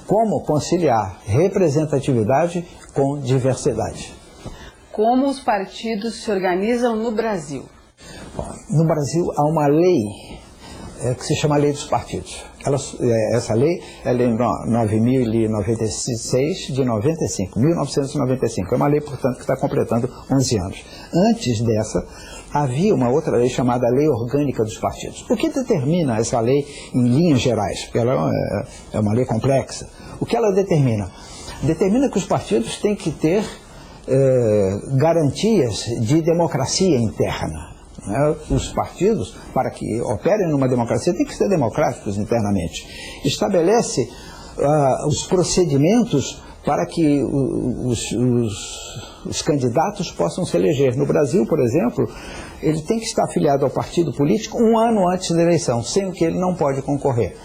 como conciliar representatividade com diversidade. Como os partidos se organizam no Brasil? Bom, no Brasil há uma lei que se chama Lei dos Partidos. Essa lei é a Lei 9.096 de 1995. É uma lei, portanto, que está completando 11 anos. Antes dessa, havia uma outra lei chamada Lei Orgânica dos Partidos. O que determina essa lei em linhas gerais? Porque ela é uma lei complexa. O que ela determina? Determina que os partidos têm que ter garantias de democracia interna. Os partidos, para que operem numa democracia, têm que ser democráticos internamente. Estabelece os procedimentos para que os candidatos possam se eleger. No Brasil, por exemplo, ele tem que estar afiliado ao partido político um ano antes da eleição, sem o que ele não pode concorrer.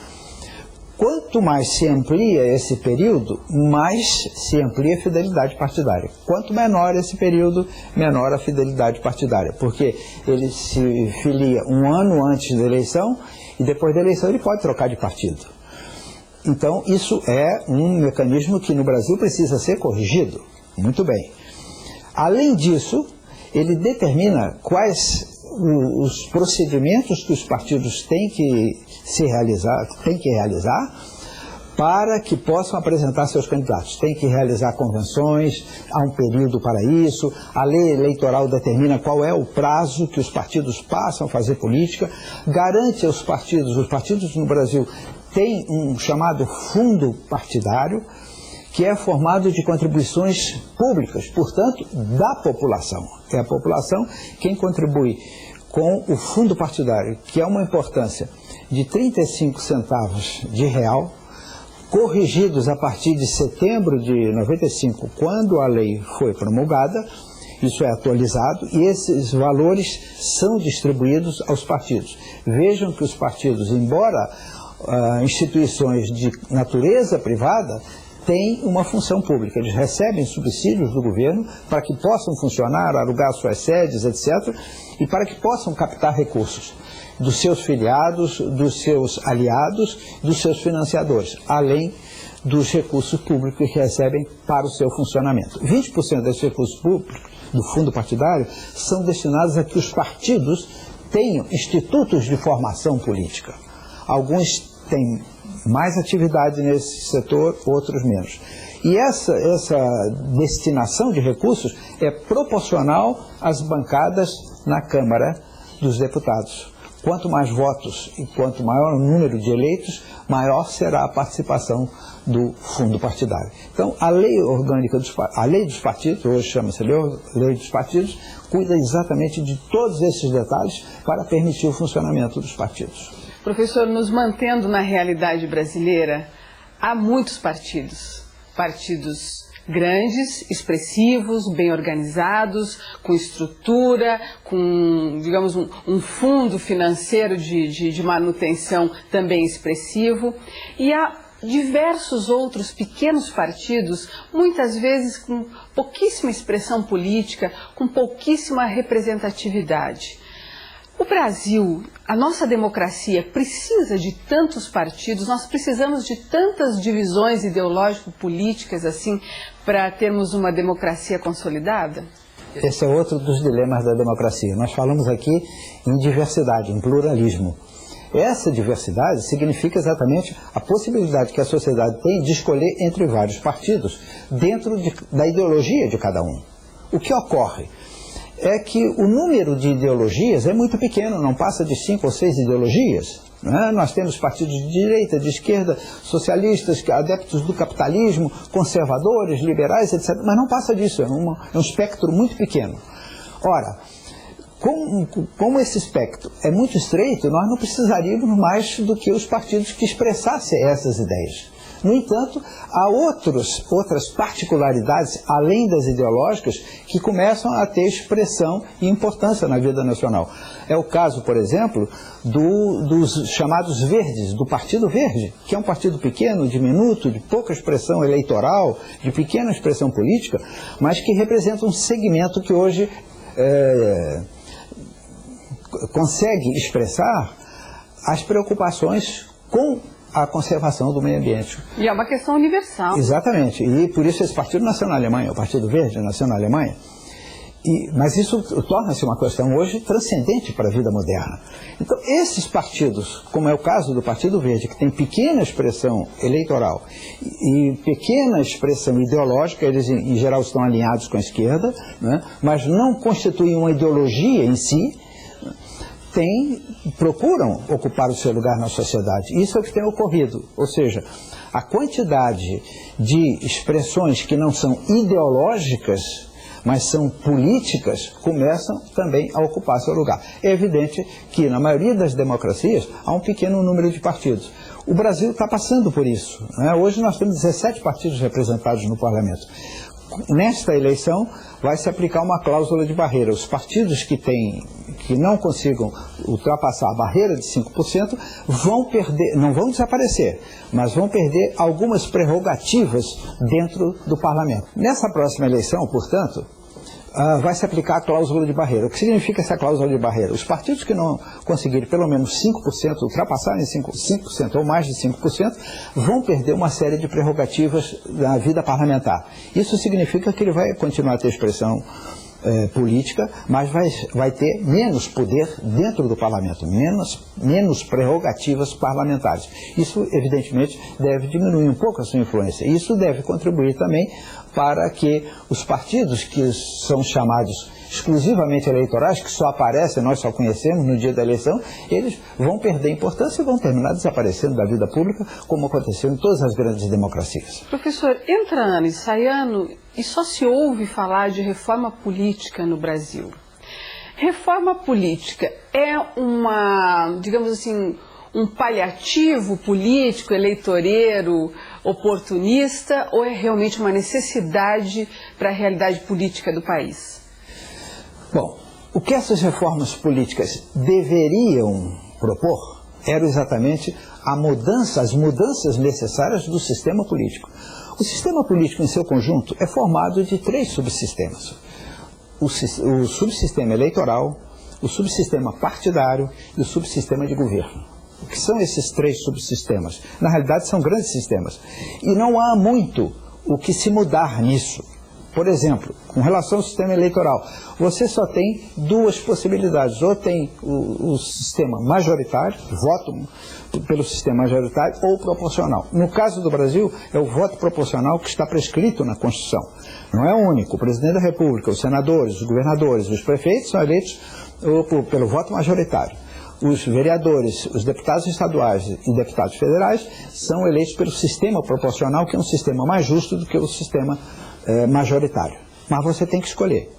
Quanto mais se amplia esse período, mais se amplia a fidelidade partidária. Quanto menor esse período, menor a fidelidade partidária, porque ele se filia um ano antes da eleição e depois da eleição ele pode trocar de partido. Então, isso é um mecanismo que no Brasil precisa ser corrigido. Muito bem. Além disso, ele determina quais os procedimentos que os partidos têm que realizar para que possam apresentar seus candidatos. Tem que realizar convenções, há um período para isso, a lei eleitoral determina qual é o prazo que os partidos passam a fazer política, garante aos partidos, os partidos no Brasil têm um chamado fundo partidário, que é formado de contribuições públicas, portanto, da população. É a população quem contribui com o fundo partidário, que é uma importância de 35 centavos de real, corrigidos a partir de setembro de 95, quando a lei foi promulgada. Isso é atualizado e esses valores são distribuídos aos partidos. Vejam que os partidos, embora instituições de natureza privada, têm uma função pública. Eles recebem subsídios do governo para que possam funcionar, alugar suas sedes, etc., e para que possam captar recursos dos seus filiados, dos seus aliados, dos seus financiadores, além dos recursos públicos que recebem para o seu funcionamento. 20% desses recursos públicos do fundo partidário são destinados a que os partidos tenham institutos de formação política. Alguns têm mais atividade nesse setor, outros menos. E essa destinação de recursos é proporcional às bancadas na Câmara dos Deputados. Quanto mais votos e quanto maior o número de eleitos, maior será a participação do fundo partidário. Então, a lei orgânica, a lei dos partidos, hoje chama-se lei dos partidos, cuida exatamente de todos esses detalhes para permitir o funcionamento dos partidos. Professor, nos mantendo na realidade brasileira, há muitos partidos. Partidos grandes, expressivos, bem organizados, com estrutura, com, digamos, um fundo financeiro de manutenção também expressivo. E há diversos outros pequenos partidos, muitas vezes com pouquíssima expressão política, com pouquíssima representatividade. O Brasil, a nossa democracia precisa de tantos partidos, nós precisamos de tantas divisões ideológico-políticas assim para termos uma democracia consolidada? Esse é outro dos dilemas da democracia. Nós falamos aqui em diversidade, em pluralismo. Essa diversidade significa exatamente a possibilidade que a sociedade tem de escolher entre vários partidos dentro da ideologia de cada um. O que ocorre é que o número de ideologias é muito pequeno, não passa de 5 ou 6 ideologias. Né? Nós temos partidos de direita, de esquerda, socialistas, adeptos do capitalismo, conservadores, liberais, etc. Mas não passa disso, é um espectro muito pequeno. Ora, como esse espectro é muito estreito, nós não precisaríamos mais do que os partidos que expressassem essas ideias. No entanto, há outras particularidades, além das ideológicas, que começam a ter expressão e importância na vida nacional. É o caso, por exemplo, dos chamados verdes, do Partido Verde, que é um partido pequeno, diminuto, de pouca expressão eleitoral, de pequena expressão política, mas que representa um segmento que hoje consegue expressar as preocupações com a conservação do meio ambiente. E é uma questão universal. Exatamente, e por isso esse partido nasceu na Alemanha, o Partido Verde nasceu na Alemanha. Mas isso torna-se uma questão hoje transcendente para a vida moderna. Então, esses partidos, como é o caso do Partido Verde, que tem pequena expressão eleitoral e pequena expressão ideológica, eles em geral estão alinhados com a esquerda, né, mas não constituem uma ideologia em si, procuram ocupar o seu lugar na sociedade. Isso é o que tem ocorrido, ou seja, a quantidade de expressões que não são ideológicas, mas são políticas, começam também a ocupar seu lugar. É evidente que na maioria das democracias há um pequeno número de partidos. O Brasil está passando por isso, né? Hoje nós temos 17 partidos representados no parlamento. Nesta eleição vai se aplicar uma cláusula de barreira. Os partidos que não consigam ultrapassar a barreira de 5% vão perder, não vão desaparecer, mas vão perder algumas prerrogativas dentro do parlamento. Nessa próxima eleição, portanto, vai se aplicar a cláusula de barreira. O que significa essa cláusula de barreira? Os partidos que não conseguirem pelo menos 5%, ultrapassarem 5% ou mais de 5%, vão perder uma série de prerrogativas da vida parlamentar. Isso significa que ele vai continuar a ter expressão política, mas vai ter menos poder dentro do parlamento, menos prerrogativas parlamentares. Isso, evidentemente, deve diminuir um pouco a sua influência. Isso deve contribuir também para que os partidos que são chamados exclusivamente eleitorais, que só aparecem, nós só conhecemos no dia da eleição, eles vão perder importância e vão terminar desaparecendo da vida pública, como aconteceu em todas as grandes democracias. Professor, entra ano e sai ano e só se ouve falar de reforma política no Brasil. Reforma política é digamos assim, um paliativo político, eleitoreiro, oportunista, ou é realmente uma necessidade para a realidade política do país? Bom, o que essas reformas políticas deveriam propor eram exatamente as mudanças necessárias do sistema político. O sistema político em seu conjunto é formado de 3 subsistemas. O subsistema eleitoral, o subsistema partidário e o subsistema de governo. O que são esses 3 subsistemas? Na realidade são grandes sistemas. E não há muito o que se mudar nisso. Por exemplo, com relação ao sistema eleitoral, você só tem 2 possibilidades. Ou tem o sistema majoritário, voto pelo sistema majoritário, ou proporcional. No caso do Brasil, é o voto proporcional que está prescrito na Constituição. Não é o único. O presidente da República, os senadores, os governadores, os prefeitos são eleitos pelo voto majoritário. Os vereadores, os deputados estaduais e deputados federais são eleitos pelo sistema proporcional, que é um sistema mais justo do que o sistema majoritário. Mas você tem que escolher.